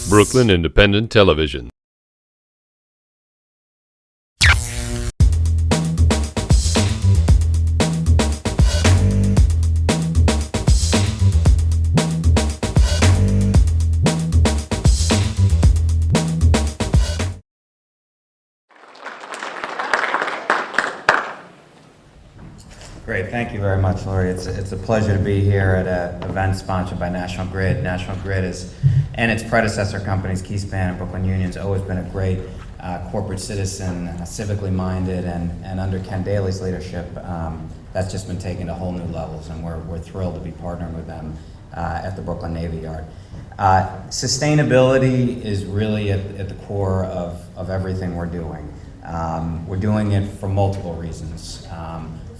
Brooklyn Independent Television. Great, thank you very much, Lori. It's a pleasure to be here at an event sponsored by National Grid. National Grid and its predecessor companies, Keyspan and Brooklyn Union's always been a great corporate citizen, civically minded, and under Ken Daly's leadership, that's just been taken to whole new levels, and we're thrilled to be partnering with them at the Brooklyn Navy Yard. Sustainability is really at the core of everything we're doing. We're doing it for multiple reasons.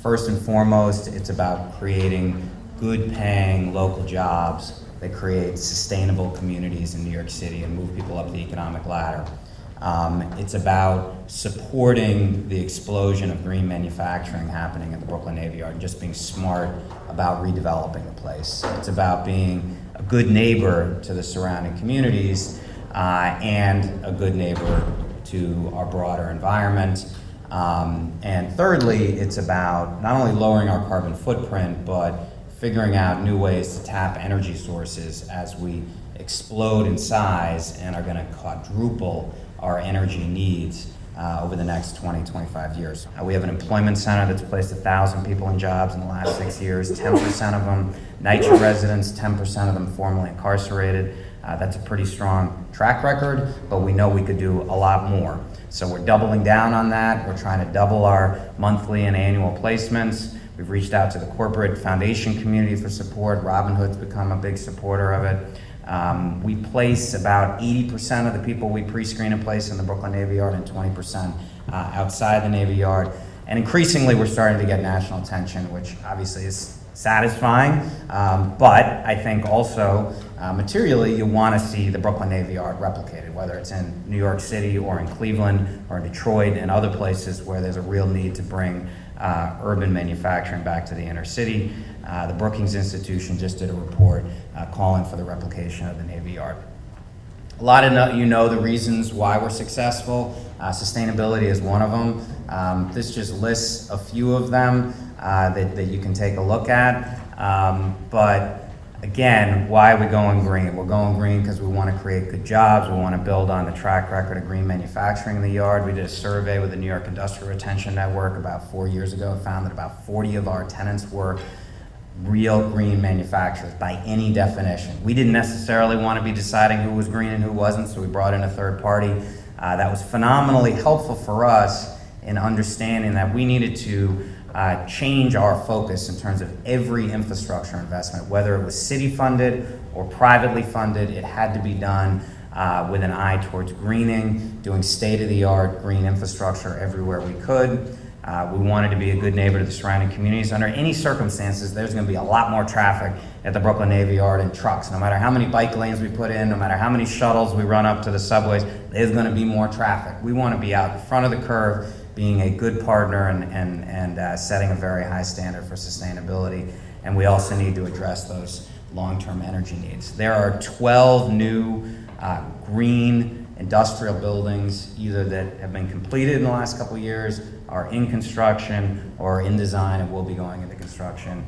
First and foremost, it's about creating good-paying local jobs that create sustainable communities in New York City and move people up the economic ladder. It's about supporting the explosion of green manufacturing happening at the Brooklyn Navy Yard and just being smart about redeveloping the place. It's about being a good neighbor to the surrounding communities and a good neighbor to our broader environment. And thirdly, it's about not only lowering our carbon footprint, but figuring out new ways to tap energy sources as we explode in size and are going to quadruple our energy needs over the next 25 years. We have an employment center that's placed 1,000 people in jobs in the last 6 years, 10% of them NYCHA residents, 10% of them formerly incarcerated. That's a pretty strong track record, but we know we could do a lot more. So we're doubling down on that. We're trying to double our monthly and annual placements. We've reached out to the corporate foundation community for support. Robinhood's become a big supporter of it. We place about 80% of the people we pre-screen and place in the Brooklyn Navy Yard and 20% outside the Navy Yard. And increasingly, we're starting to get national attention, which obviously is satisfying, but I think also materially you want to see the Brooklyn Navy Yard replicated, whether it's in New York City or in Cleveland or in Detroit and other places where there's a real need to bring urban manufacturing back to the inner city. The Brookings Institution just did a report calling for the replication of the Navy Yard. A lot of you know the reasons why we're successful. Sustainability is one of them. This just lists a few of them that you can take a look at. But again, why are we going green? We're going green because we want to create good jobs. We want to build on the track record of green manufacturing in the yard. We did a survey with the New York Industrial Retention Network about 4 years ago and found that about 40 of our tenants were real green manufacturers by any definition. We didn't necessarily want to be deciding who was green and who wasn't, so we brought in a third party. That was phenomenally helpful for us in understanding that we needed to change our focus in terms of every infrastructure investment, whether it was city funded or privately funded. It had to be done with an eye towards greening, doing state-of-the-art green infrastructure everywhere we could. We wanted to be a good neighbor to the surrounding communities. Under any circumstances, there's going to be a lot more traffic at the Brooklyn Navy Yard and trucks. No matter how many bike lanes we put in, no matter how many shuttles we run up to the subways, there's going to be more traffic. We want to be out in front of the curve, being a good partner and setting a very high standard for sustainability. And we also need to address those long-term energy needs. There are 12 new green industrial buildings, either that have been completed in the last couple of years, are in construction, or in design and will be going into construction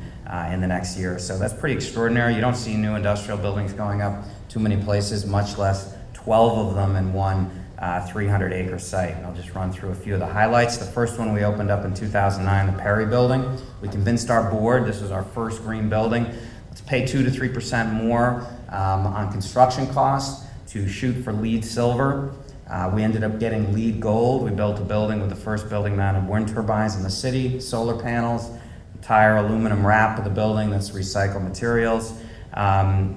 in the next year. So that's pretty extraordinary. You don't see new industrial buildings going up too many places, much less 12 of them in one 300-acre site. And I'll just run through a few of the highlights. The first one we opened up in 2009, the Perry Building. We convinced our board this was our first green building. Let's pay 2 to 3% more on construction costs to shoot for LEED Silver. We ended up getting LEED Gold. We built a building with the first building mounted wind turbines in the city, solar panels, entire aluminum wrap of the building that's recycled materials.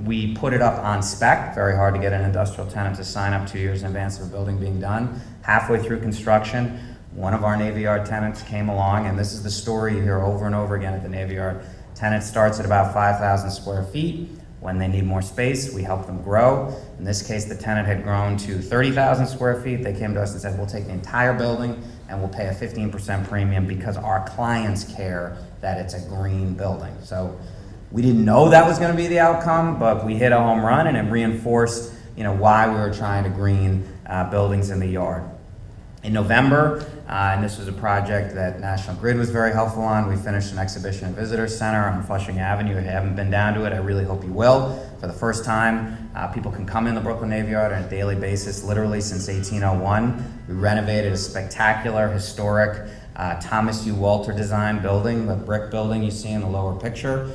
We put it up on spec. Very hard to get an industrial tenant to sign up 2 years in advance of a building being done. Halfway through construction, one of our Navy Yard tenants came along, and this is the story you hear over and over again at the Navy Yard. Tenant starts at about 5,000 square feet. When they need more space, we help them grow. In this case, the tenant had grown to 30,000 square feet. They came to us and said, we'll take the entire building and we'll pay a 15% premium because our clients care that it's a green building. So we didn't know that was going to be the outcome, but we hit a home run, and it reinforced why we were trying to green buildings in the yard. In November, and this was a project that National Grid was very helpful on, we finished an exhibition and visitor center on Flushing Avenue. If you haven't been down to it, I really hope you will. For the first time, people can come in the Brooklyn Navy Yard on a daily basis, literally since 1801. We renovated a spectacular, historic Thomas U. Walter design building, the brick building you see in the lower picture.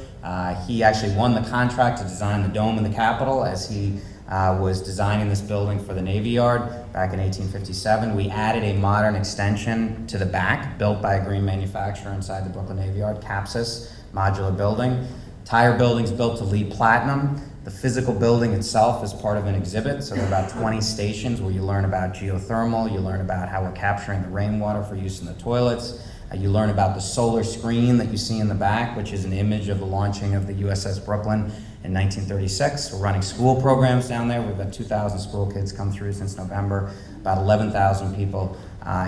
He actually won the contract to design the dome in the Capitol as he was designing this building for the Navy Yard back in 1857. We added a modern extension to the back, built by a green manufacturer inside the Brooklyn Navy Yard, Capsis modular building. Entire building's built to LEED Platinum. The physical building itself is part of an exhibit, so there are about 20 stations where you learn about geothermal, you learn about how we're capturing the rainwater for use in the toilets, you learn about the solar screen that you see in the back, which is an image of the launching of the USS Brooklyn in 1936. We're running school programs down there. We've had 2,000 school kids come through since November, about 11,000 people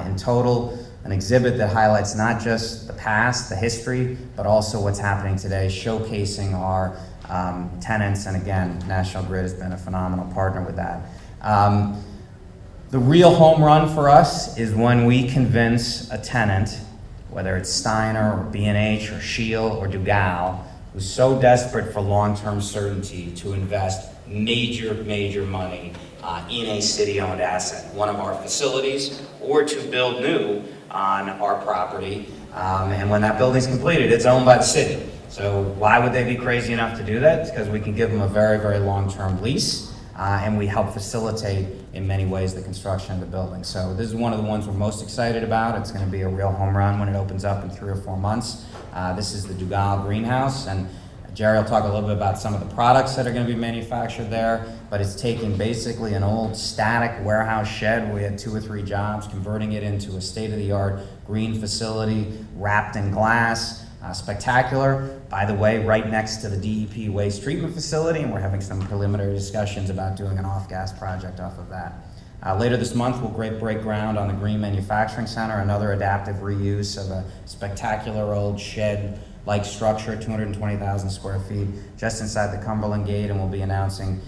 in total. An exhibit that highlights not just the past, the history, but also what's happening today, showcasing our tenants, and again, National Grid has been a phenomenal partner with that. The real home run for us is when we convince a tenant, whether it's Steiner or B&H or Shield or Dugal, who's so desperate for long-term certainty to invest major money in a city-owned asset, one of our facilities, or to build new on our property. And when that building's completed, it's owned by the city. So why would they be crazy enough to do that? It's because we can give them a very long-term lease, and we help facilitate in many ways the construction of the building. So this is one of the ones we're most excited about. It's going to be a real home run when it opens up in 3 or 4 months. This is the Dugal greenhouse, and Gerry will talk a little bit about some of the products that are going to be manufactured there, but it's taking basically an old static warehouse shed where we had 2 or 3 jobs, converting it into a state-of-the-art green facility wrapped in glass. Spectacular, by the way, right next to the DEP waste treatment facility, and we're having some preliminary discussions about doing an off-gas project off of that. Later this month, we'll break ground on the Green Manufacturing Center, another adaptive reuse of a spectacular old shed-like structure, 220,000 square feet, just inside the Cumberland Gate, and we'll be announcing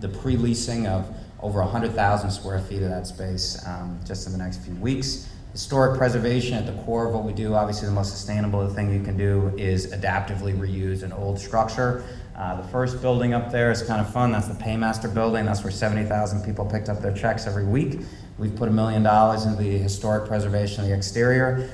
the pre-leasing of over 100,000 square feet of that space just in the next few weeks. Historic preservation at the core of what we do. Obviously, the most sustainable thing you can do is adaptively reuse an old structure. The first building up there is kind of fun. That's the Paymaster building. That's where 70,000 people picked up their checks every week. We've put $1 million into the historic preservation of the exterior.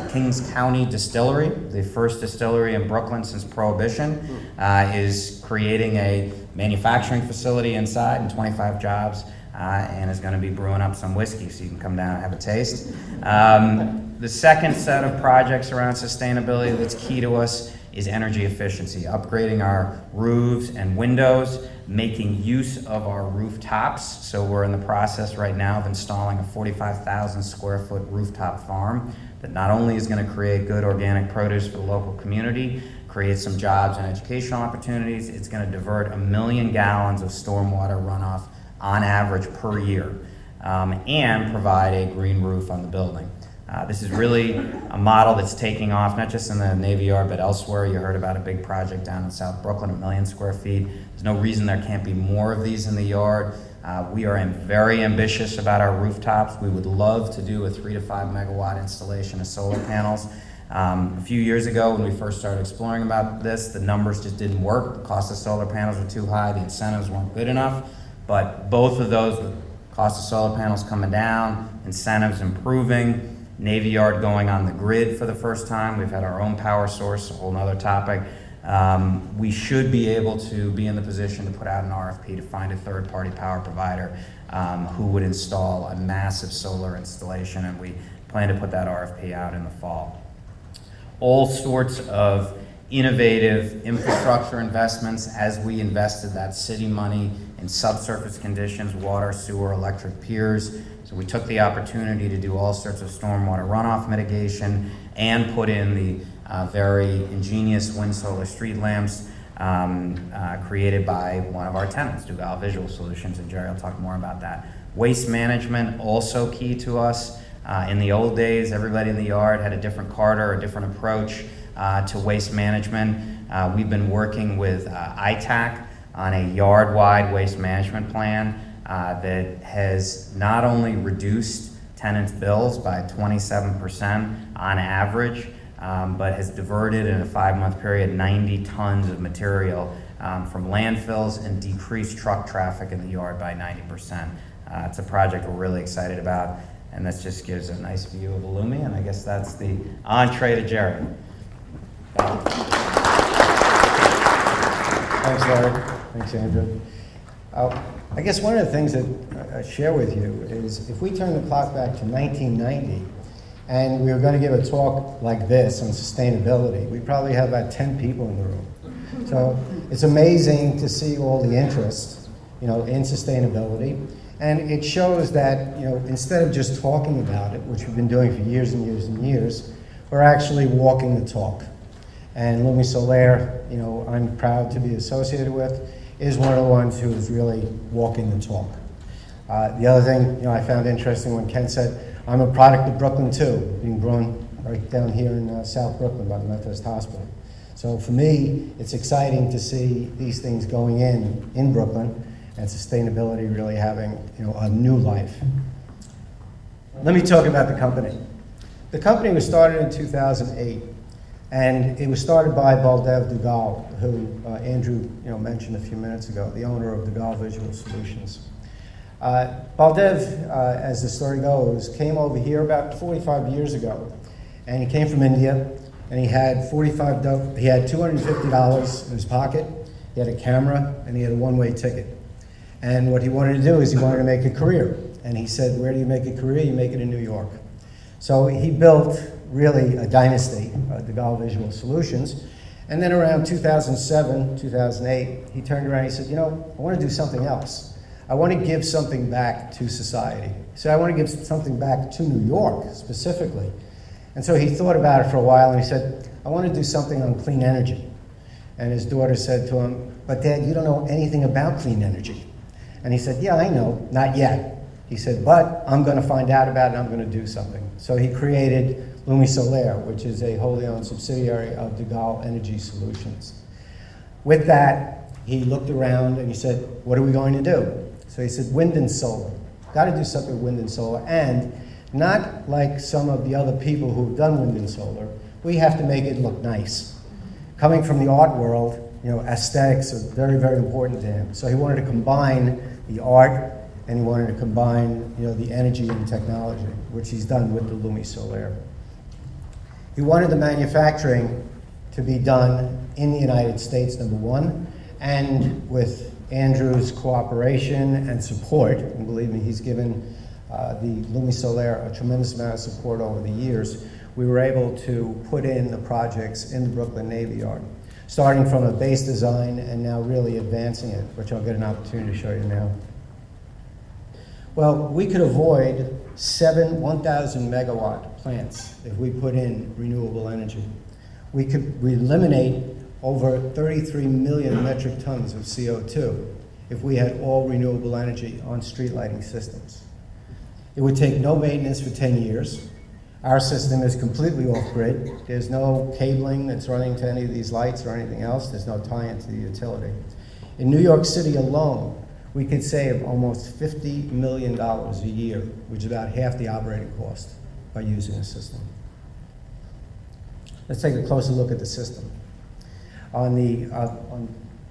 Kings County Distillery, the first distillery in Brooklyn since Prohibition, is creating a manufacturing facility inside and 25 jobs. And is going to be brewing up some whiskey, so you can come down and have a taste. The second set of projects around sustainability that's key to us is energy efficiency, upgrading our roofs and windows, making use of our rooftops. So we're in the process right now of installing a 45,000 square foot rooftop farm that not only is going to create good organic produce for the local community, create some jobs and educational opportunities, it's going to divert 1 million gallons of stormwater runoff on average per year, and provide a green roof on the building. This is really a model that's taking off, not just in the Navy Yard, but elsewhere. You heard about a big project down in South Brooklyn, 1 million square feet. There's no reason there can't be more of these in the yard. We are very ambitious about our rooftops. We would love to do a 3 to 5 megawatt installation of solar panels. A few years ago, when we first started exploring about this, the numbers just didn't work. The cost of solar panels were too high, the incentives weren't good enough. But both of those, with cost of solar panels coming down, incentives improving, Navy Yard going on the grid for the first time. We've had our own power source, a whole nother topic. We should be able to be in the position to put out an RFP to find a third-party power provider who would install a massive solar installation, and we plan to put that RFP out in the fall. All sorts of innovative infrastructure investments as we invested that city money in subsurface conditions, water, sewer, electric piers. So we took the opportunity to do all sorts of stormwater runoff mitigation and put in the very ingenious wind solar street lamps created by one of our tenants, Dugal Visual Solutions, and Gerry will talk more about that. Waste management, also key to us. In the old days, everybody in the yard had a different carter, a different approach to waste management. We've been working with ITAC on a yard-wide waste management plan that has not only reduced tenants' bills by 27% on average, but has diverted in a 5-month period 90 tons of material from landfills and decreased truck traffic in the yard by 90%. It's a project we're really excited about, and this just gives a nice view of the Lumi, and I guess that's the entree to Gerry. Thanks, Larry. Thanks, Andrew. I guess one of the things that I share with you is if we turn the clock back to 1990 and we were going to give a talk like this on sustainability, we probably have about 10 people in the room. So it's amazing to see all the interest, in sustainability. And it shows that, instead of just talking about it, which we've been doing for years and years and years, we're actually walking the talk. And Lumisolair, I'm proud to be associated with, is one of the ones who is really walking the talk. The other thing, I found interesting when Ken said, I'm a product of Brooklyn too, being grown right down here in South Brooklyn by the Methodist Hospital. So for me, it's exciting to see these things going in Brooklyn and sustainability really having, a new life. Let me talk about the company. The company was started in 2008. And it was started by Baldev Dugal, who Andrew mentioned a few minutes ago, the owner of Dugal Visual Solutions. Baldev, as the story goes, came over here about 45 years ago. And he came from India, and he had $250 in his pocket, he had a camera, and he had a one-way ticket. And what he wanted to do is he wanted to make a career. And he said, where do you make a career? You make it in New York. So he built really a dynasty, Dugal Visual Solutions. And then around 2007, 2008, he turned around and he said, I want to do something else. I want to give something back to society. So I want to give something back to New York, specifically. And so he thought about it for a while, and he said, I want to do something on clean energy. And his daughter said to him, but Dad, you don't know anything about clean energy. And he said, yeah, I know, not yet. He said, but I'm going to find out about it, and I'm going to do something. So he created Lumisolair, which is a wholly owned subsidiary of Dugal Energy Solutions. With that, he looked around and he said, what are we going to do? So he said, wind and solar. Got to do something with wind and solar, and not like some of the other people who've done wind and solar, we have to make it look nice. Coming from the art world, aesthetics are very, very important to him. So he wanted to combine the art and he wanted to combine, the energy and technology, which he's done with the Lumisolair. He wanted the manufacturing to be done in the United States, number one, and with Andrew's cooperation and support, and believe me, he's given the Lumisolair a tremendous amount of support over the years, we were able to put in the projects in the Brooklyn Navy Yard, starting from a base design and now really advancing it, which I'll get an opportunity to show you now. Well, we could avoid 7 1,000 megawatt plants if we put in renewable energy. We eliminate over 33 million metric tons of CO2 if we had all renewable energy on street lighting systems. It would take no maintenance for 10 years. Our system is completely off-grid. There's no cabling that's running to any of these lights or anything else. There's no tie-in to the utility. In New York City alone, we could save almost $50 million a year, which is about half the operating cost, by using the system. Let's take a closer look at the system. On the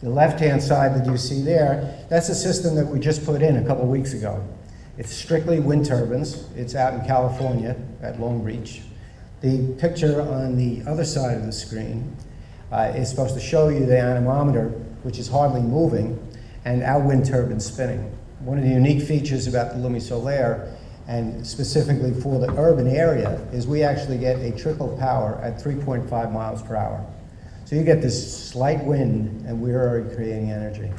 left-hand side that you see there, that's a system that we just put in a couple weeks ago. It's strictly wind turbines. It's out in California at Long Beach. The picture on the other side of the screen is supposed to show you the anemometer, which is hardly moving, and our wind turbine spinning. One of the unique features about the Lumisolair, and specifically for the urban area, is we actually get a trickle power at 3.5 miles per hour. So you get this slight wind, and we're already creating energy.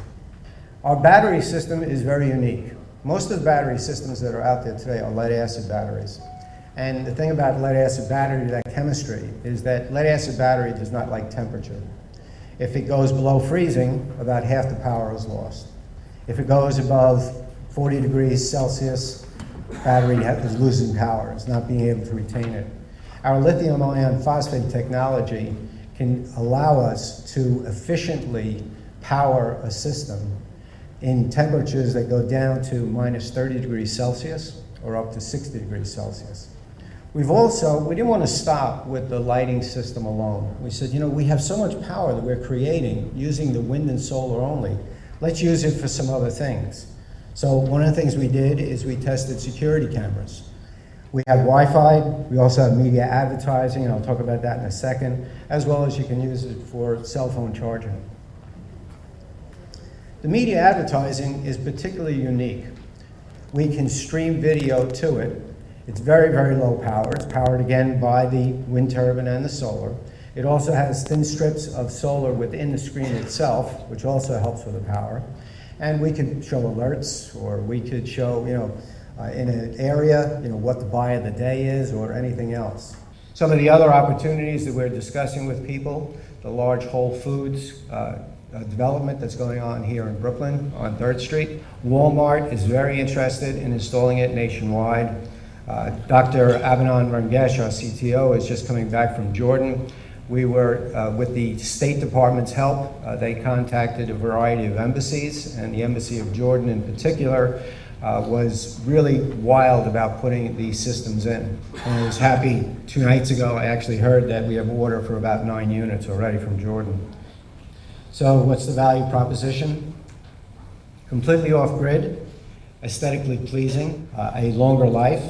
Our battery system is very unique. Most of the battery systems that are out there today are lead-acid batteries. And the thing about lead-acid battery, that chemistry, is that lead-acid battery does not like temperature. If it goes below freezing, about half the power is lost. If it goes above 40 degrees Celsius, battery is losing power. It's not being able to retain it. Our lithium ion phosphate technology can allow us to efficiently power a system in temperatures that go down to minus 30 degrees Celsius or up to 60 degrees Celsius. We didn't want to stop with the lighting system alone. We said, we have so much power that we're creating using the wind and solar only. Let's use it for some other things. So one of the things we did is we tested security cameras. We have Wi-Fi, we also have media advertising, and I'll talk about that in a second, as well as you can use it for cell phone charging. The media advertising is particularly unique. We can stream video to it. It's very, very low power. It's powered again by the wind turbine and the solar. It also has thin strips of solar within the screen itself, which also helps with the power. And we could show alerts, or we could show, in an area, what the buy of the day is, or anything else. Some of the other opportunities that we're discussing with people, the large Whole Foods development that's going on here in Brooklyn on 3rd Street. Walmart is very interested in installing it nationwide. Dr. Abhinan Rangesh, our CTO, is just coming back from Jordan. We were, with the State Department's help, they contacted a variety of embassies, and the Embassy of Jordan in particular was really wild about putting these systems in. And I was happy 2 nights ago, I actually heard that we have an order for about 9 units already from Jordan. So what's the value proposition? Completely off-grid, aesthetically pleasing, a longer life,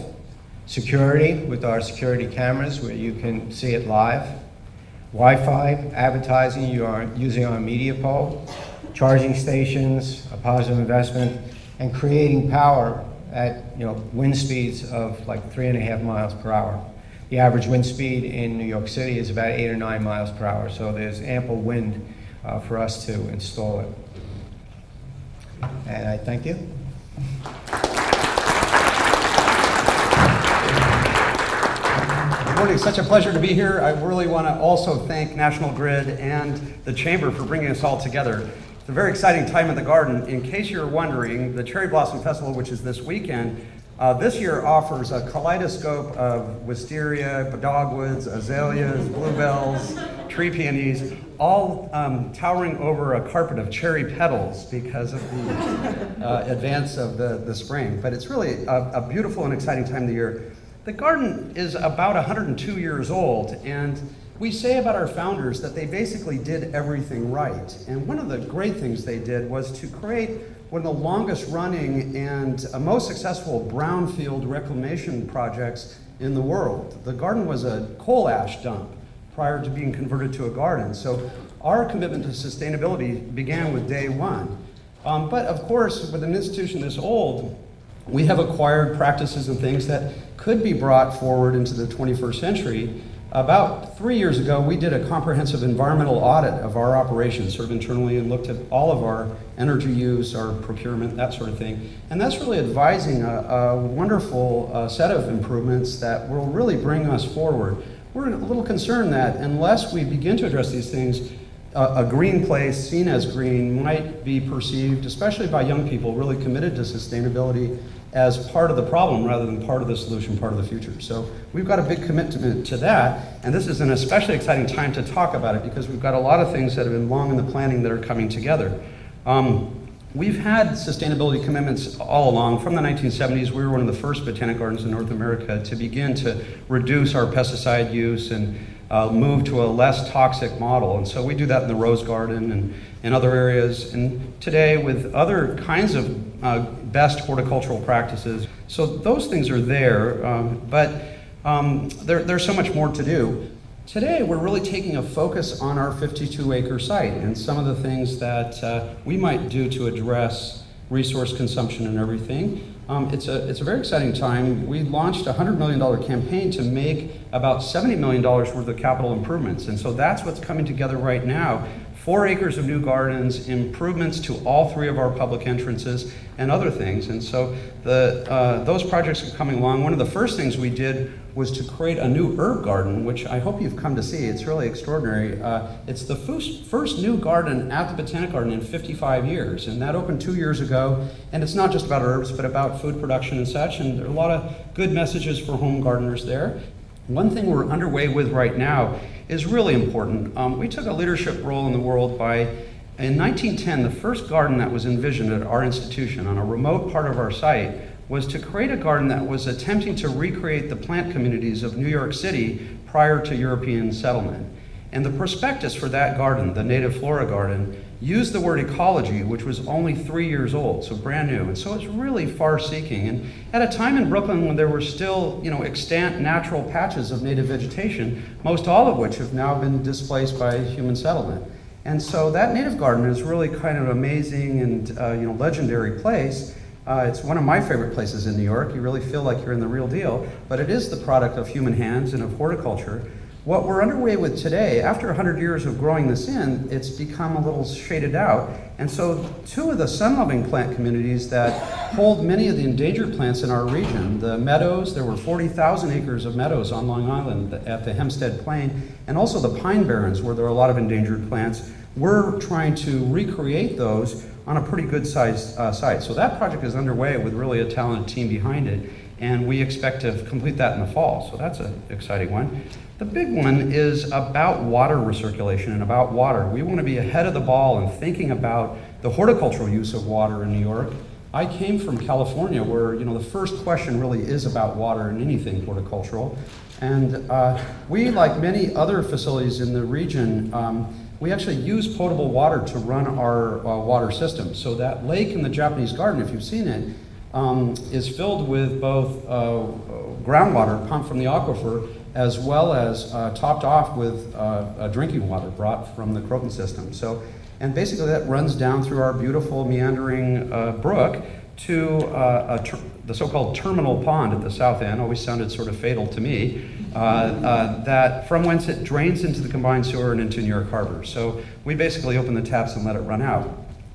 security with our security cameras where you can see it live, Wi-Fi, advertising you are using our media pole, charging stations, a positive investment, and creating power at wind speeds of like 3.5 miles per hour. The average wind speed in New York City is about 8 or 9 miles per hour, so there's ample wind for us to install it. And I thank you. Good morning, such a pleasure to be here. I really want to also thank National Grid and the Chamber for bringing us all together. It's a very exciting time in the garden. In case you're wondering, the Cherry Blossom Festival, which is this weekend, this year offers a kaleidoscope of wisteria, dogwoods, azaleas, bluebells, tree peonies, all towering over a carpet of cherry petals because of the advance of the spring. But it's really a beautiful and exciting time of the year. The garden is about 102 years old, and we say about our founders that they basically did everything right. And one of the great things they did was to create one of the longest running and most successful brownfield reclamation projects in the world. The garden was a coal ash dump prior to being converted to a garden. So our commitment to sustainability began with day one. But of course, with an institution this old, we have acquired practices and things that could be brought forward into the 21st century. About 3 years ago, we did a comprehensive environmental audit of our operations, sort of internally, and looked at all of our energy use, our procurement, that sort of thing. And that's really advising a wonderful set of improvements that will really bring us forward. We're a little concerned that unless we begin to address these things, a green place seen as green might be perceived, especially by young people really committed to sustainability, as part of the problem rather than part of the solution, part of the future. So we've got a big commitment to that, and this is an especially exciting time to talk about it because we've got a lot of things that have been long in the planning that are coming together. We've had sustainability commitments all along. From the 1970s, we were one of the first botanic gardens in North America to begin to reduce our pesticide use and move to a less toxic model. And so we do that in the Rose Garden and in other areas, and today with other kinds of best horticultural practices. So those things are there, but there's so much more to do. Today, we're really taking a focus on our 52-acre site and some of the things that we might do to address resource consumption and everything. It's a very exciting time. We launched a $100 million campaign to make about $70 million worth of capital improvements. And so that's what's coming together right now. 4 acres of new gardens, improvements to all 3 of our public entrances, and other things. And so those projects are coming along. One of the first things we did was to create a new herb garden, which I hope you've come to see. It's really extraordinary. It's the first new garden at the Botanic Garden in 55 years, and that opened 2 years ago. And it's not just about herbs, but about food production and such, and there are a lot of good messages for home gardeners there. One thing we're underway with right now is really important. We took a leadership role in the world by In 1910, the first garden that was envisioned at our institution on a remote part of our site was to create a garden that was attempting to recreate the plant communities of New York City prior to European settlement. And the prospectus for that garden, the native flora garden, used the word ecology, which was only 3 years old, so brand new. And so it's really far-seeking. And at a time in Brooklyn when there were still, extant natural patches of native vegetation, most all of which have now been displaced by human settlement. And so that native garden is really kind of amazing and legendary place. It's one of my favorite places in New York. You really feel like you're in the real deal, but it is the product of human hands and of horticulture. What we're underway with today, after 100 years of growing this in, it's become a little shaded out. And so 2 of the sun-loving plant communities that hold many of the endangered plants in our region, the meadows, there were 40,000 acres of meadows on Long Island at the Hempstead Plain, and also the Pine Barrens, where there are a lot of endangered plants. We're trying to recreate those on a pretty good sized site. So that project is underway with really a talented team behind it, and we expect to complete that in the fall. So that's an exciting one. The big one is about water recirculation and about water. We want to be ahead of the ball in thinking about the horticultural use of water in New York. I came from California, where the first question really is about water in anything horticultural. And we, like many other facilities in the region, we actually use potable water to run our water system. So that lake in the Japanese garden, if you've seen it, is filled with both groundwater pumped from the aquifer, as well as topped off with drinking water brought from the Croton system. So, and basically that runs down through our beautiful meandering brook to the so-called terminal pond at the south end. Always sounded sort of fatal to me. That from whence it drains into the combined sewer and into New York Harbor. So we basically open the taps and let it run out.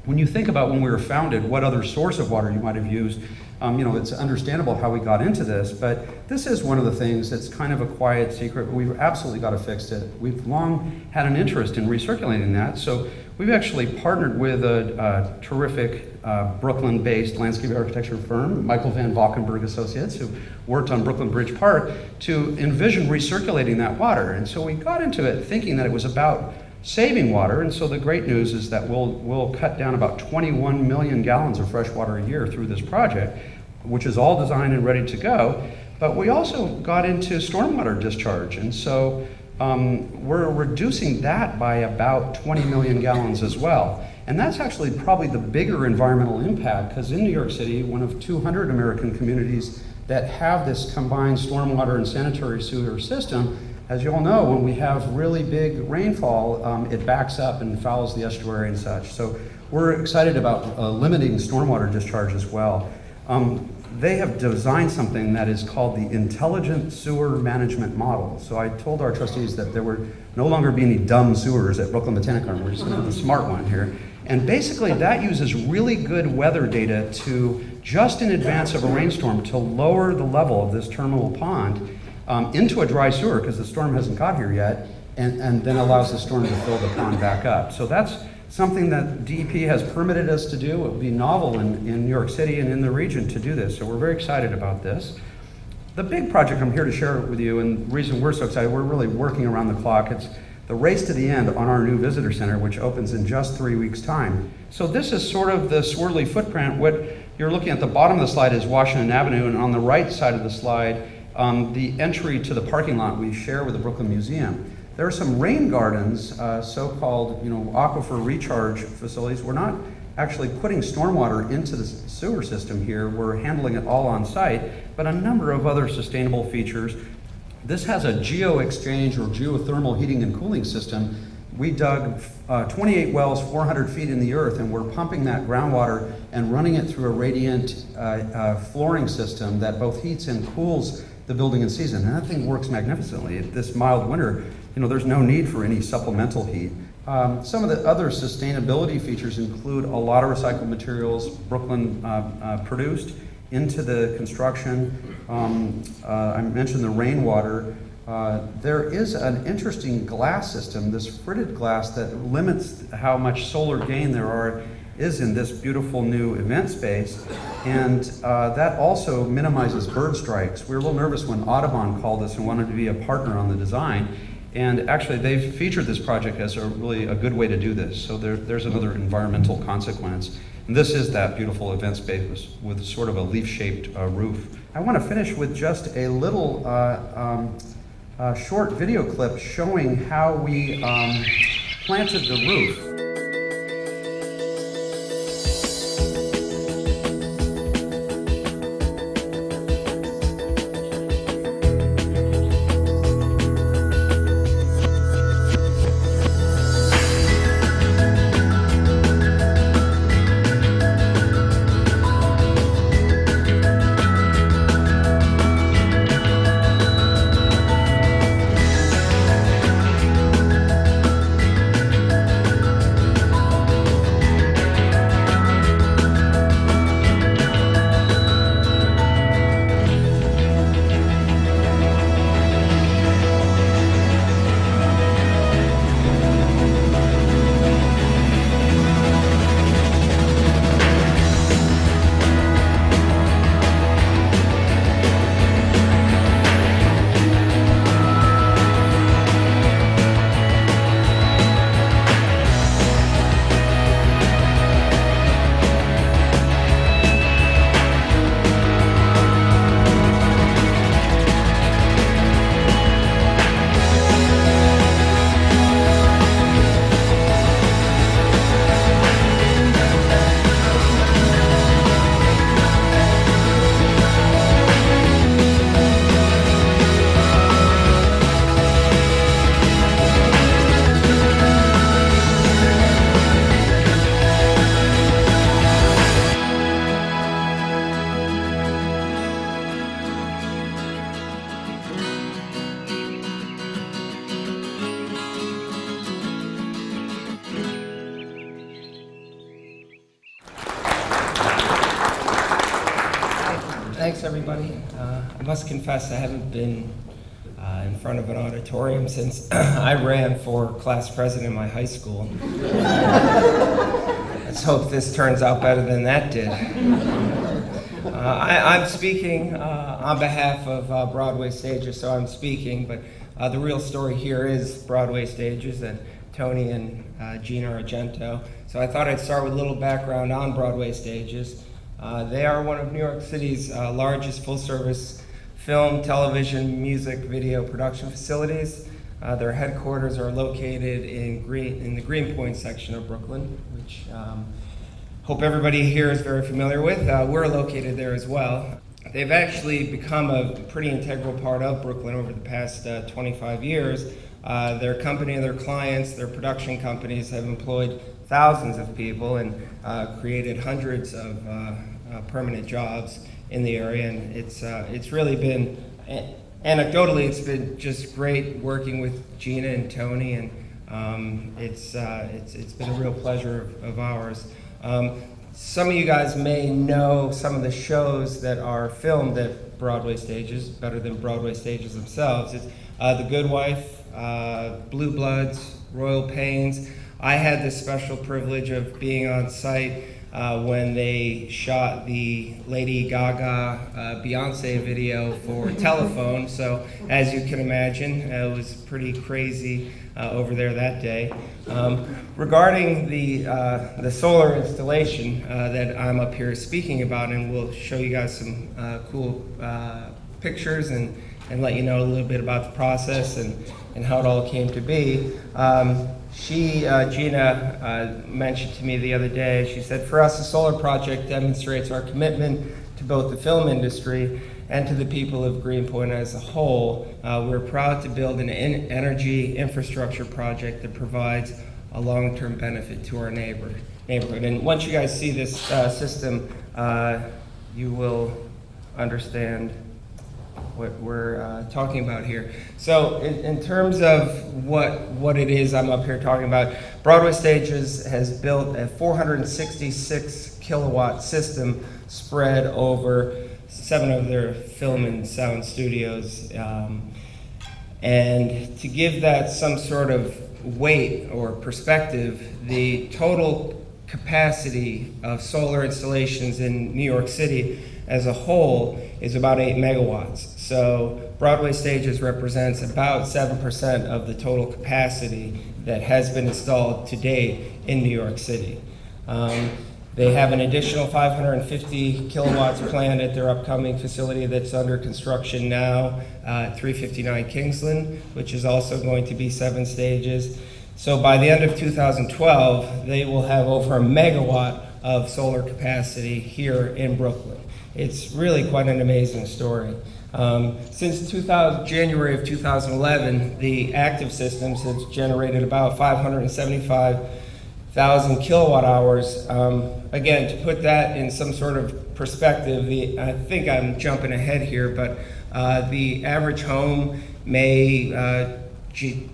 When you think about when we were founded, what other source of water you might have used, it's understandable how we got into this, but this is one of the things that's kind of a quiet secret, but we've absolutely got to fix it. We've long had an interest in recirculating that, so we've actually partnered with a terrific Brooklyn-based landscape architecture firm, Michael Van Valkenburg Associates, who worked on Brooklyn Bridge Park, to envision recirculating that water. And so we got into it thinking that it was about saving water, and so the great news is that we'll cut down about 21 million gallons of fresh water a year through this project, which is all designed and ready to go. But we also got into stormwater discharge, and so we're reducing that by about 20 million gallons as well. And that's actually probably the bigger environmental impact, because in New York City, one of 200 American communities that have this combined stormwater and sanitary sewer system, as you all know, when we have really big rainfall, it backs up and fouls the estuary and such. So we're excited about limiting stormwater discharge as well. They have designed something that is called the Intelligent Sewer Management Model. So I told our trustees that there would no longer be any dumb sewers at Brooklyn Botanic Garden. We're just going to have the smart one here. And basically that uses really good weather data to, just in advance of a rainstorm, to lower the level of this terminal pond into a dry sewer, because the storm hasn't got here yet, and then allows the storm to fill the pond back up. So that's something that DEP has permitted us to do. It would be novel in New York City and in the region to do this, so we're very excited about this. The big project I'm here to share with you, and the reason we're so excited, we're really working around the clock. It's the race to the end on our new visitor center, which opens in just 3 weeks' time. So this is sort of the swirly footprint. What you're looking at the bottom of the slide is Washington Avenue, and on the right side of the slide, the entry to the parking lot we share with the Brooklyn Museum. There are some rain gardens, so-called aquifer recharge facilities. We're not actually putting stormwater into the sewer system here. We're handling it all on site, but a number of other sustainable features. This has a geo-exchange or geothermal heating and cooling system. We dug 28 wells 400 feet in the earth, and we're pumping that groundwater and running it through a radiant flooring system that both heats and cools the building in season. And that thing works magnificently. This mild winter, there's no need for any supplemental heat. Some of the other sustainability features include a lot of recycled materials Brooklyn produced into the construction. I mentioned the rainwater. There is an interesting glass system, this fritted glass, that limits how much solar gain there is in this beautiful new event space, and that also minimizes bird strikes. We were a little nervous when Audubon called us and wanted to be a partner on the design, And actually, they've featured this project as really a good way to do this. So there's another environmental consequence. And this is that beautiful event space with sort of a leaf-shaped roof. I want to finish with just a little short video clip showing how we planted the roof. Thanks, everybody. I must confess I haven't been in front of an auditorium since I ran for class president in my high school. Let's hope this turns out better than that did. I'm speaking on behalf of Broadway Stages, so I'm speaking, but the real story here is Broadway Stages and Tony and Gina Argento. So I thought I'd start with a little background on Broadway Stages. They are one of New York City's largest full-service film, television, music, video production facilities. Their headquarters are located in the Greenpoint section of Brooklyn, which hope everybody here is very familiar with. We're located there as well. They've actually become a pretty integral part of Brooklyn over the past 25 years. Their company and their clients, their production companies, have employed thousands of people and created hundreds of permanent jobs in the area, and it's really been, anecdotally, it's been just great working with Gina and Tony, and it's been a real pleasure of ours. Some of you guys may know some of the shows that are filmed at Broadway Stages better than Broadway Stages themselves. It's The Good Wife, Blue Bloods, Royal Pains. I had the special privilege of being on site when they shot the Lady Gaga Beyonce video for Telephone. So as you can imagine, it was pretty crazy over there that day. Regarding the solar installation that I'm up here speaking about, and we'll show you guys some cool pictures and let you know a little bit about the process and how it all came to be. Gina mentioned to me the other day, she said, for us, the solar project demonstrates our commitment to both the film industry and to the people of Greenpoint as a whole. We're proud to build an energy infrastructure project that provides a long-term benefit to our neighborhood. And once you guys see this system, you will understand what we're talking about here. So in terms of what it is I'm up here talking about, Broadway Stages has built a 466 kilowatt system spread over 7 of their film and sound studios. And to give that some sort of weight or perspective, the total capacity of solar installations in New York City as a whole is about 8 megawatts. So Broadway Stages represents about 7% of the total capacity that has been installed to date in New York City. They have an additional 550 kilowatts planned at their upcoming facility that's under construction now at 359 Kingsland, which is also going to be 7 stages. So by the end of 2012, they will have over a megawatt of solar capacity here in Brooklyn. It's really quite an amazing story. Since January of 2011, the active systems have generated about 575,000 kilowatt hours. Again, to put that in some sort of perspective, I think I'm jumping ahead here, but the average home may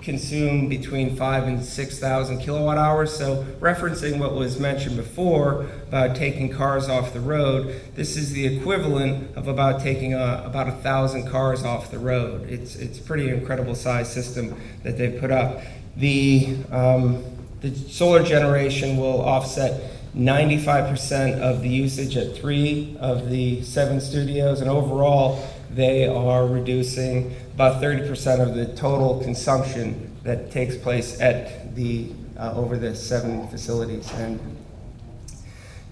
consume between 5,000 and 6,000 kilowatt hours. So referencing what was mentioned before about taking cars off the road, this is the equivalent of about taking about 1,000 cars off the road. It's a pretty incredible size system that they've put up. The solar generation will offset 95% of the usage at 3 of the 7 studios, and overall they are reducing about 30% of the total consumption that takes place at the over the 7 facilities. And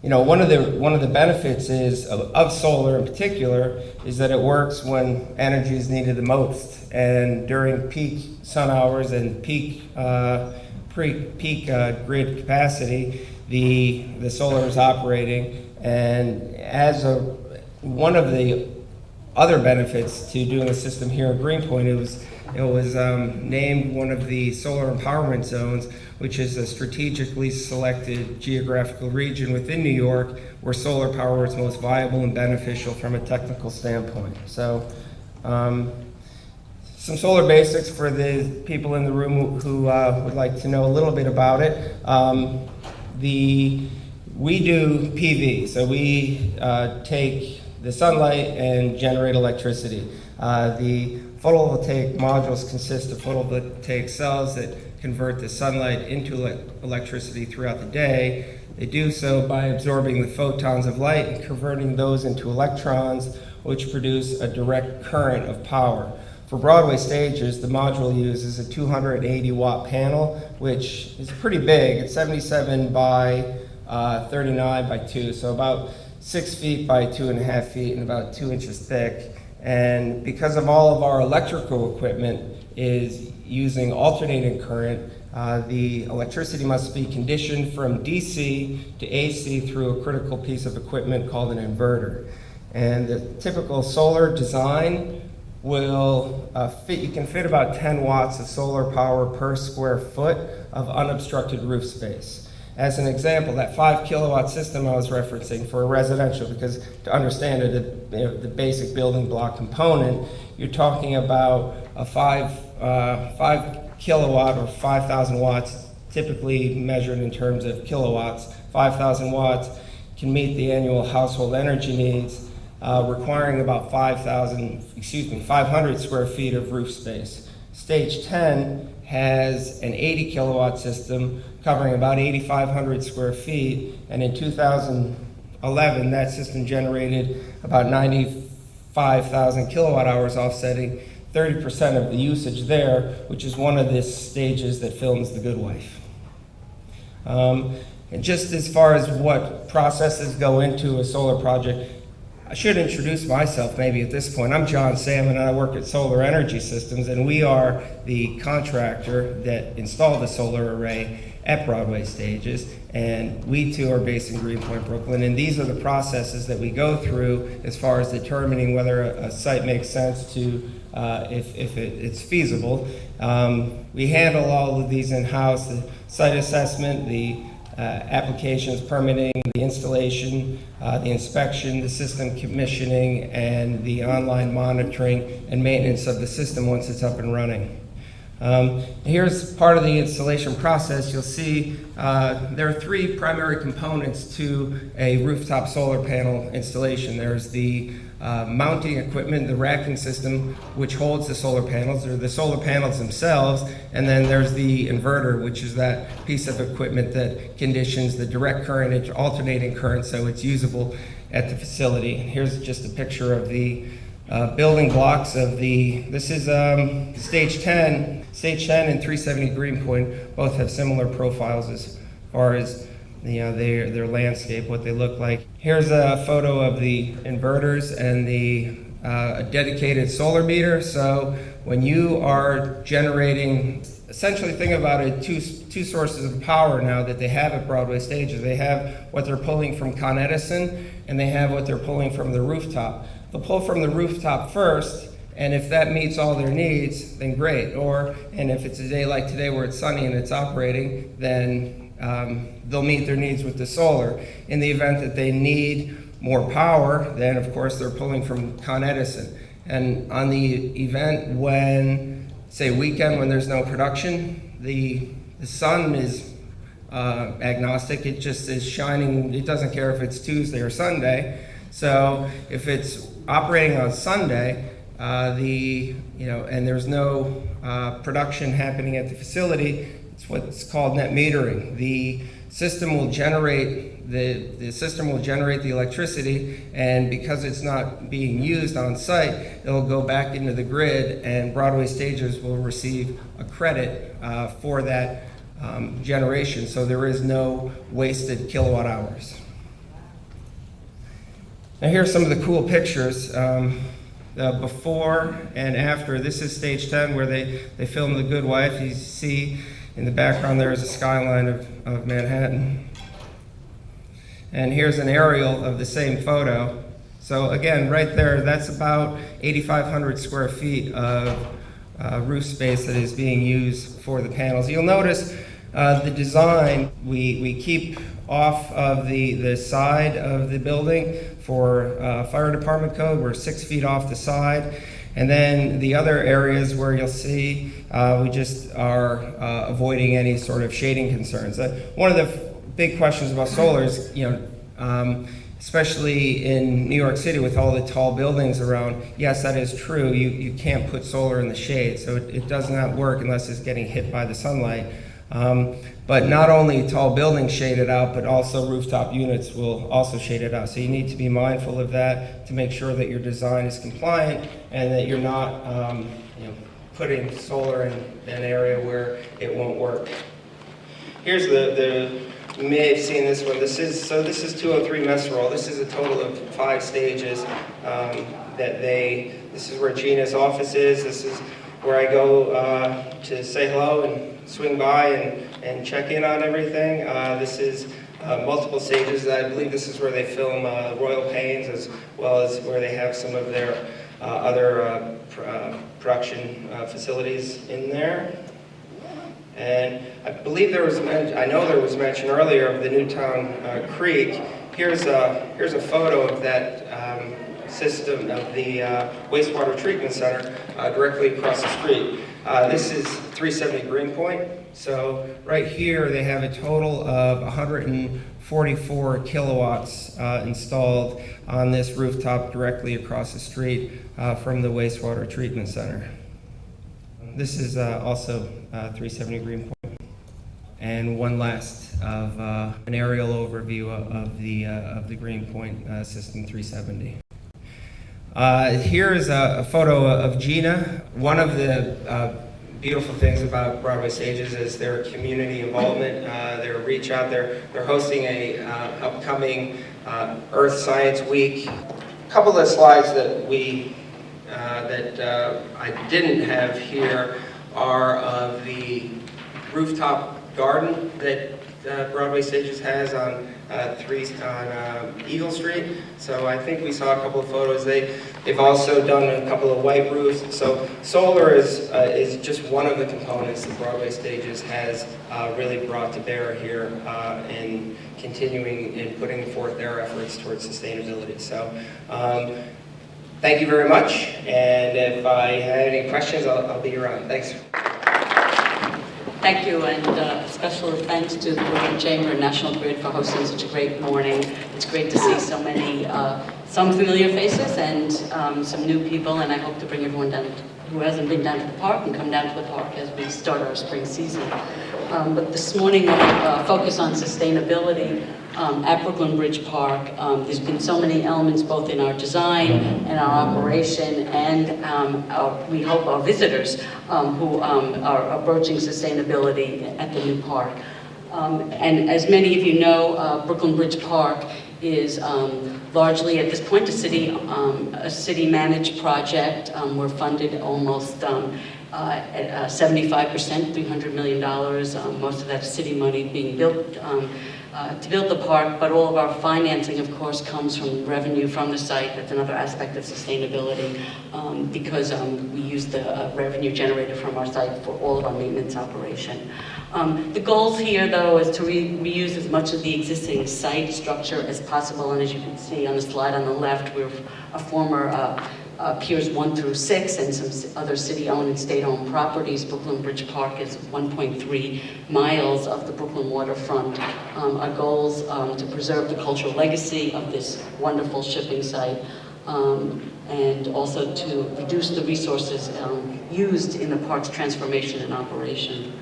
you know, one of the benefits is of solar in particular is that it works when energy is needed the most, and during peak sun hours and peak grid capacity, the solar is operating. And as one of the other benefits to doing the system here at Greenpoint, it was named one of the solar empowerment zones, which is a strategically selected geographical region within New York where solar power is most viable and beneficial from a technical standpoint. So some solar basics for the people in the room who would like to know a little bit about it. We do PV, so we take the sunlight and generate electricity. The photovoltaic modules consist of photovoltaic cells that convert the sunlight into electricity throughout the day. They do so by absorbing the photons of light and converting those into electrons, which produce a direct current of power. For Broadway stages, the module uses a 280 watt panel, which is pretty big. It's 77 by 39 by 2, so about 6 feet by 2.5 feet and about 2 inches thick. And because of all of our electrical equipment is using alternating current, the electricity must be conditioned from DC to AC through a critical piece of equipment called an inverter. And the typical solar design will you can fit about 10 watts of solar power per square foot of unobstructed roof space. As an example, that 5 kilowatt system I was referencing for a residential, because to understand it, the basic building block component, you're talking about a 5 kilowatt or 5,000 watts, typically measured in terms of kilowatts. 5,000 watts can meet the annual household energy needs, requiring about 500 square feet of roof space. Stage 10 has an 80 kilowatt system covering about 8,500 square feet, and in 2011 that system generated about 95,000 kilowatt hours, offsetting 30% of the usage there, which is one of the stages that films The Good Wife. And just as far as what processes go into a solar project, I should introduce myself maybe at this point. I'm John Salmon, and I work at Solar Energy Systems, and we are the contractor that installed the solar array at Broadway stages, and we too are based in Greenpoint, Brooklyn, and these are the processes that we go through as far as determining whether a site makes sense to, if it's feasible. We handle all of these in-house: the site assessment, the applications, permitting, the installation, the inspection, the system commissioning, and the online monitoring and maintenance of the system once it's up and running. Here's part of the installation process. You'll see there are three primary components to a rooftop solar panel installation. There's the mounting equipment, the racking system, which holds the solar panels, or the solar panels themselves, and then there's the inverter, which is that piece of equipment that conditions the direct current into alternating current so it's usable at the facility. Here's just a picture of the building blocks of this is stage 10 and 370 Greenpoint both have similar profiles as far as their landscape, what they look like. Here's a photo of the inverters and the dedicated solar meter. So when you are generating, essentially think about it, two sources of power now that they have at Broadway stages. They have what they're pulling from Con Edison, and they have what they're pulling from the rooftop. They'll pull from the rooftop first, and if that meets all their needs, then great. And if it's a day like today where it's sunny and it's operating, then they'll meet their needs with the solar. In the event that they need more power, then of course they're pulling from Con Edison. And on the event when, say weekend, when there's no production, the sun is agnostic. It just is shining. It doesn't care if it's Tuesday or Sunday. So if it's operating on Sunday, and there's no production happening at the facility, it's what's called net metering. The system will generate the electricity, and because it's not being used on site, it'll go back into the grid, and Broadway stages will receive a credit for that generation. So there is no wasted kilowatt hours. Now here's some of the cool pictures. Before and after. This is stage 10 where they filmed The Good Wife. You see in the background there is a skyline of Manhattan. And here's an aerial of the same photo. So again, right there, that's about 8,500 square feet of roof space that is being used for the panels. You'll notice the design, we keep off of the side of the building for fire department code. We're 6 feet off the side. And then the other areas where you'll see we just are avoiding any sort of shading concerns. One of the big questions about solar is, especially in New York City with all the tall buildings around, yes, that is true. You can't put solar in the shade, so it does not work unless it's getting hit by the sunlight. But not only tall buildings shade it out, but also rooftop units will also shade it out. So you need to be mindful of that to make sure that your design is compliant and that you're not putting solar in an area where it won't work. Here's you may have seen this one. This is 203 Messerol. This is a total of 5 stages this is where Gina's office is. This is where I go to say hello and swing by and check in on everything. This is multiple stages. I believe this is where they film Royal Pains, as well as where they have some of their other production facilities in there. And I believe I know there was mention earlier of the Newtown Creek. Here's a photo of that system of the wastewater treatment center directly across the street. This is 370 Greenpoint. So right here they have a total of 144 kilowatts installed on this rooftop directly across the street from the wastewater treatment center. This is also 370 Greenpoint. And one last of an aerial overview of the Greenpoint system 370. Here is a photo of Gina. One of the beautiful things about Broadway stages is their community involvement, their reach out. They're hosting a upcoming Earth Science Week. A couple of slides that I didn't have here are of the rooftop garden that Broadway Stages has on Eagle Street. So I think we saw a couple of photos. They've also done a couple of white roofs. So solar is just one of the components that Broadway Stages has really brought to bear here in continuing and putting forth their efforts towards sustainability. So thank you very much. And if I had any questions, I'll be around. Thanks. Thank you, and special thanks to the Brooklyn Chamber and National Grid for hosting such a great morning. It's great to see so many, some familiar faces and some new people, and I hope to bring everyone down, who hasn't been down to the park, and come down to the park as we start our spring season. But this morning I'll focus on sustainability at Brooklyn Bridge Park. There's been so many elements both in our design and our operation, and we hope our visitors who are approaching sustainability at the new park. And as many of you know, Brooklyn Bridge Park is largely at this point a city managed project. We're funded almost at 75%, $300 million. Most of that city money being built to build the park, but all of our financing, of course, comes from revenue from the site. That's another aspect of sustainability, because we use the revenue generated from our site for all of our maintenance operation. The goals here, though, is to reuse as much of the existing site structure as possible, and as you can see on the slide on the left, we're a former Piers 1 through 6 and some other city-owned and state-owned properties. Brooklyn Bridge Park is 1.3 miles of the Brooklyn waterfront. Our goals to preserve the cultural legacy of this wonderful shipping site, and also to reduce the resources used in the park's transformation and operation.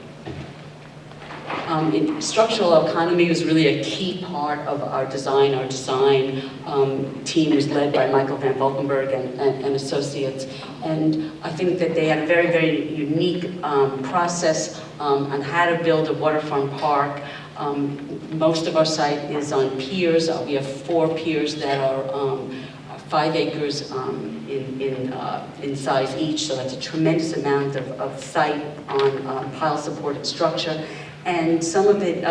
Structural economy was really a key part of our design. Our design team was led by Michael Van Valkenburg and associates. And I think that they had a very, very unique process on how to build a waterfront park. Most of our site is on piers. We have 4 piers that are 5 acres in size each, so that's a tremendous amount of site on pile-supported structure. And some of it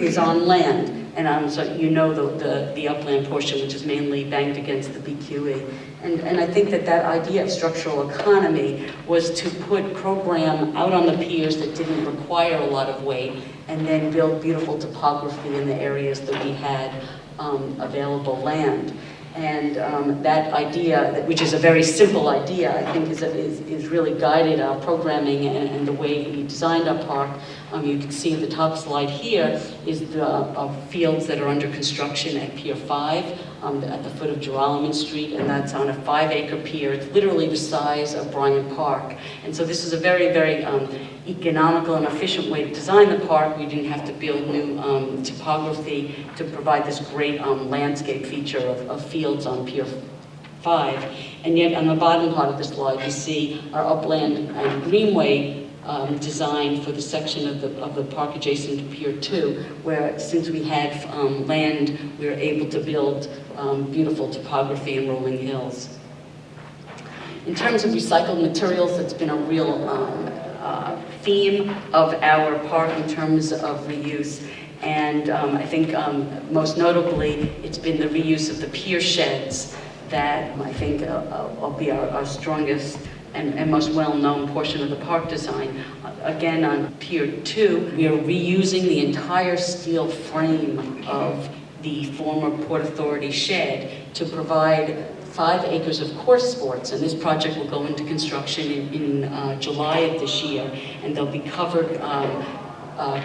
is on land, and so you know the upland portion, which is mainly banked against the BQE. And I think that idea of structural economy was to put program out on the piers that didn't require a lot of weight, and then build beautiful topography in the areas that we had available land. And that idea, which is a very simple idea, I think is really guided our programming and the way we designed our park. You can see the top slide here is the fields that are under construction at Pier 5 at the foot of Geralman Street, and that's on a 5-acre pier. It's literally the size of Bryant Park. And so this is a very, very economical and efficient way to design the park. We didn't have to build new topography to provide this great landscape feature of fields on Pier 5. And yet on the bottom part of the slide, you see our upland and greenway design for the section of the park adjacent to Pier 2, where since we had land, we were able to build beautiful topography and rolling hills. In terms of recycled materials, that's been a real theme of our park in terms of reuse. And I think most notably, it's been the reuse of the pier sheds that I think will be our strongest and most well-known portion of the park design. Again, on Pier 2, we are reusing the entire steel frame of the former Port Authority shed to provide 5 acres of course sports, and this project will go into construction in July of this year, and they'll be covered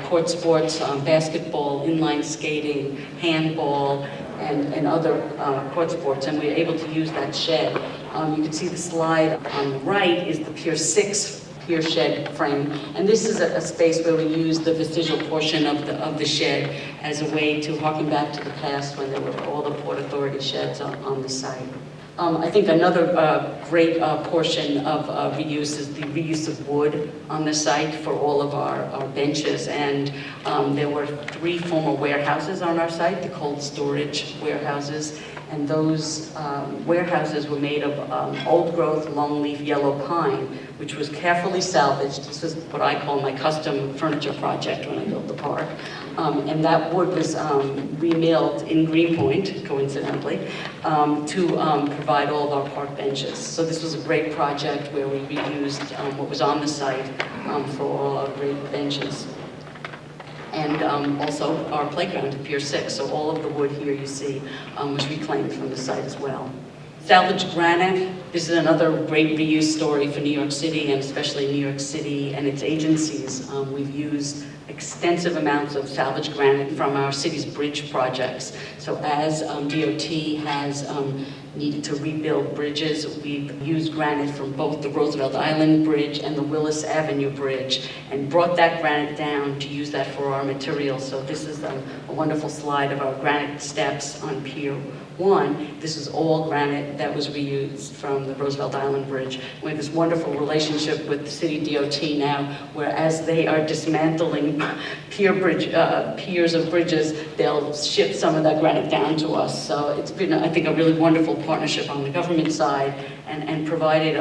court sports, basketball, inline skating, handball, and other court sports, and we're able to use that shed. You can see the slide on the right is the Pier 6 pier shed frame, and this is a space where we use the vestigial portion of the shed as a way to harken back to the past when there were all the Port Authority sheds on the site. I think another great portion of reuse is the reuse of wood on the site for all of our benches. And there were 3 former warehouses on our site, the cold storage warehouses. And those warehouses were made of old-growth, long-leaf yellow pine, which was carefully salvaged. This is what I call my custom furniture project when I built the park. And that wood was remilled in Greenpoint, coincidentally, to provide all of our park benches. So this was a great project where we reused what was on the site for all our great benches. And also our playground at Pier 6. So all of the wood here you see was reclaimed from the site as well. Salvage granite. This is another great reuse story for New York City, and especially New York City and its agencies. We've used extensive amounts of salvage granite from our city's bridge projects. So as DOT has needed to rebuild bridges, we've used granite from both the Roosevelt Island Bridge and the Willis Avenue Bridge, and brought that granite down to use that for our materials. So this is a wonderful slide of our granite steps on Pier 1. This is all granite that was reused from the Roosevelt Island Bridge. We have this wonderful relationship with the city DOT now, where as they are dismantling piers of bridges, they'll ship some of that granite down to us. So it's been, I think, a really wonderful partnership on the government side, and provided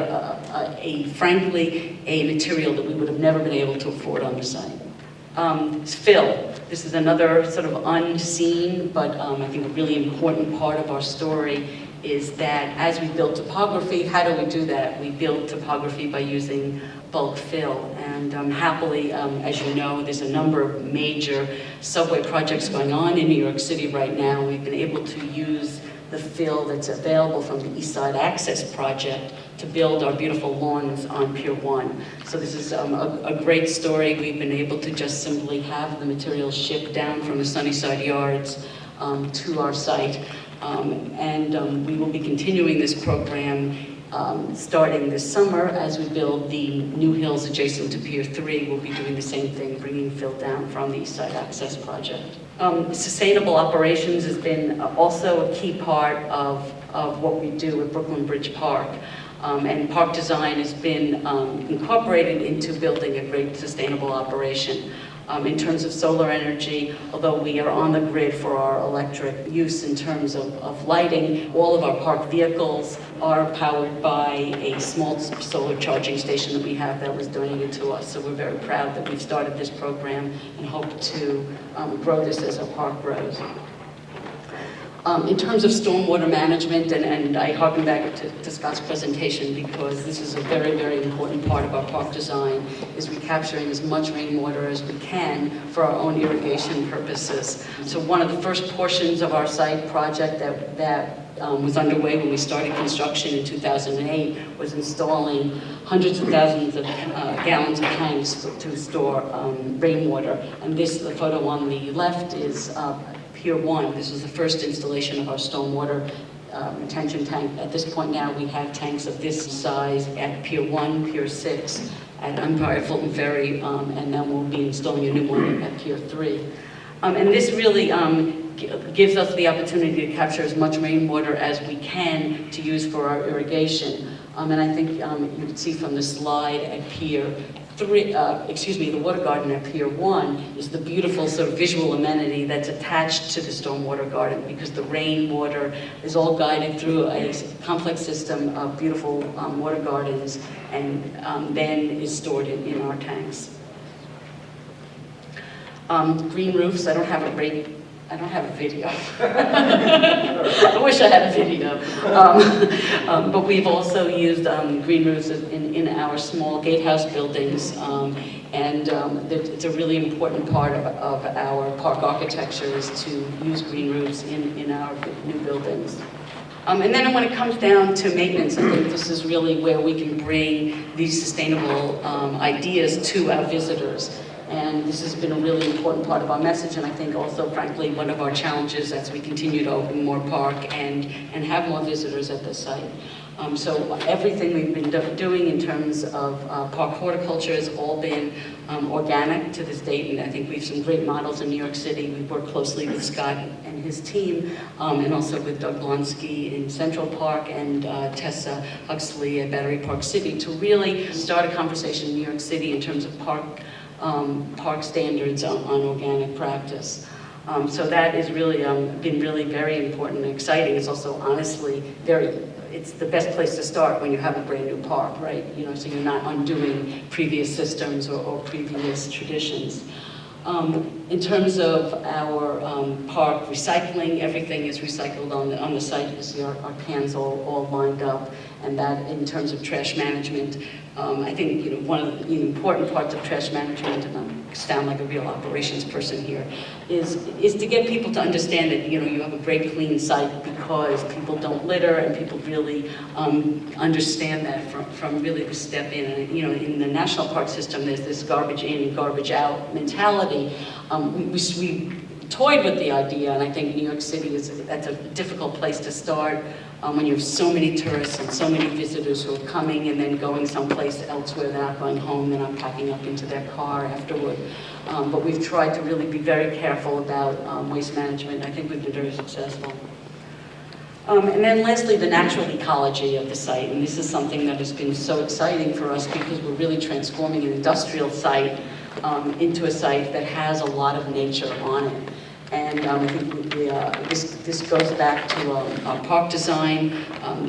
frankly, a material that we would have never been able to afford on the site. Fill. This is another sort of unseen, but I think a really important part of our story is that as we build topography, how do we do that? We build topography by using bulk fill. And happily, as you know, there's a number of major subway projects going on in New York City right now. We've been able to use the fill that's available from the East Side Access Project to build our beautiful lawns on Pier 1. So this is a great story. We've been able to just simply have the materials shipped down from the Sunnyside Yards to our site. We will be continuing this program starting this summer as we build the new hills adjacent to Pier 3. We'll be doing the same thing, bringing fill down from the East Side Access Project. Sustainable operations has been also a key part of what we do at Brooklyn Bridge Park. And park design has been incorporated into building a great sustainable operation. In terms of solar energy, although we are on the grid for our electric use in terms of lighting, all of our park vehicles are powered by a small solar charging station that we have that was donated to us. So we're very proud that we've started this program and hope to grow this as our park grows. In terms of stormwater management, and I harken back to Scott's presentation because this is a very, very important part of our park design, is recapturing as much rainwater as we can for our own irrigation purposes. So one of the first portions of our site project that was underway when we started construction in 2008 was installing hundreds of thousands of gallons of tanks to store rainwater. And the photo on the left is Pier 1. This was the first installation of our stormwater retention tank. At this point now, we have tanks of this size at Pier 1, Pier 6, at Empire Fulton Ferry, and then we'll be installing a new one at Pier 3. And this really gives us the opportunity to capture as much rainwater as we can to use for our irrigation. And I think you can see from the slide at Pier 3, the water garden at Pier 1 is the beautiful sort of visual amenity that's attached to the stormwater garden, because the rainwater is all guided through a complex system of beautiful water gardens and then is stored in our tanks. Green roofs, I don't have a video. I wish I had a video. But we've also used green roofs in our small gatehouse buildings, and it's a really important part of our park architecture is to use green roofs in our new buildings. And then when it comes down to maintenance, I think this is really where we can bring these sustainable ideas to our visitors. And this has been a really important part of our message, and I think also, frankly, one of our challenges as we continue to open more park and have more visitors at the site. So everything we've been doing in terms of park horticulture has all been organic to this date, and I think we have some great models in New York City. We work closely with Scott and his team, and also with Doug Blonsky in Central Park and Tessa Huxley at Battery Park City to really start a conversation in New York City in terms of park standards on organic practice. So that has really been really very important and exciting. It's also honestly it's the best place to start when you have a brand new park, right? So you're not undoing previous systems or previous traditions. In terms of our park recycling, everything is recycled on the site. You see our cans all lined up, and that in terms of trash management, I think one of the important parts of trash management, and I sound like a real operations person here, is to get people to understand that you have a great clean site because because people don't litter and people really understand that from really the step in. And, you know, in the national park system, there's this garbage in, garbage out mentality. We toyed with the idea, and I think New York City that's a difficult place to start when you have so many tourists and so many visitors who are coming and then going someplace elsewhere. They're not going home, they're not packing up into their car afterward. But we've tried to really be very careful about waste management. I think we've been very successful. And then lastly, the natural ecology of the site. And this is something that has been so exciting for us because we're really transforming an industrial site into a site that has a lot of nature on it. And I think this goes back to our park design.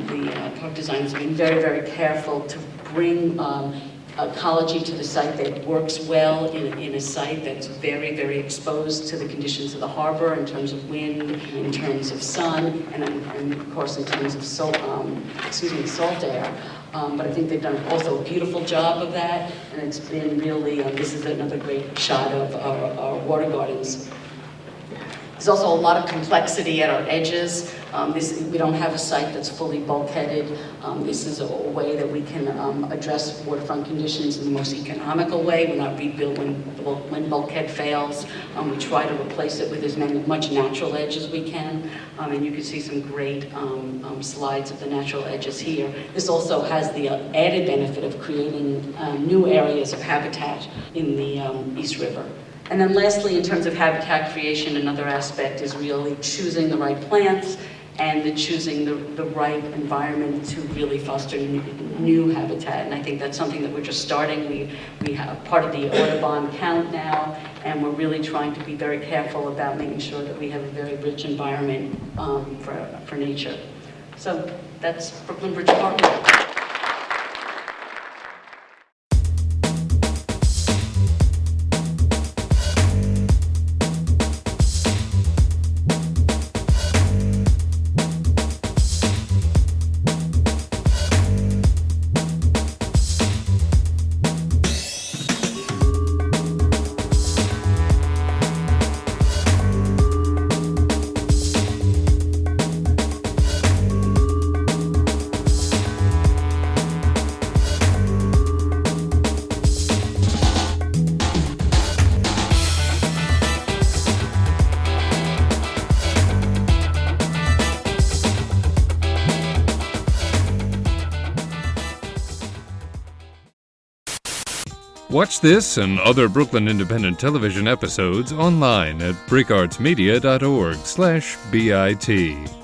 The park design has been very, very careful to bring ecology to the site that works well in a site that's very, very exposed to the conditions of the harbor in terms of wind, in terms of sun, and of course in terms of salt air. But I think they've done also a beautiful job of that, and it's been really, this is another great shot of our water gardens. There's also a lot of complexity at our edges. We don't have a site that's fully bulkheaded. This is a way that we can address waterfront conditions in the most economical way. We're not rebuilt when bulkhead fails. We try to replace it with as much natural edge as we can. And you can see some great slides of the natural edges here. This also has the added benefit of creating new areas of habitat in the East River. And then lastly, in terms of habitat creation, another aspect is really choosing the right plants and choosing the right environment to really foster new habitat. And I think that's something that we're just starting. We have part of the Audubon count now, and we're really trying to be very careful about making sure that we have a very rich environment for nature. So that's Brooklyn Bridge Park. Watch this and other Brooklyn Independent Television episodes online at brickartsmedia.org/BIT.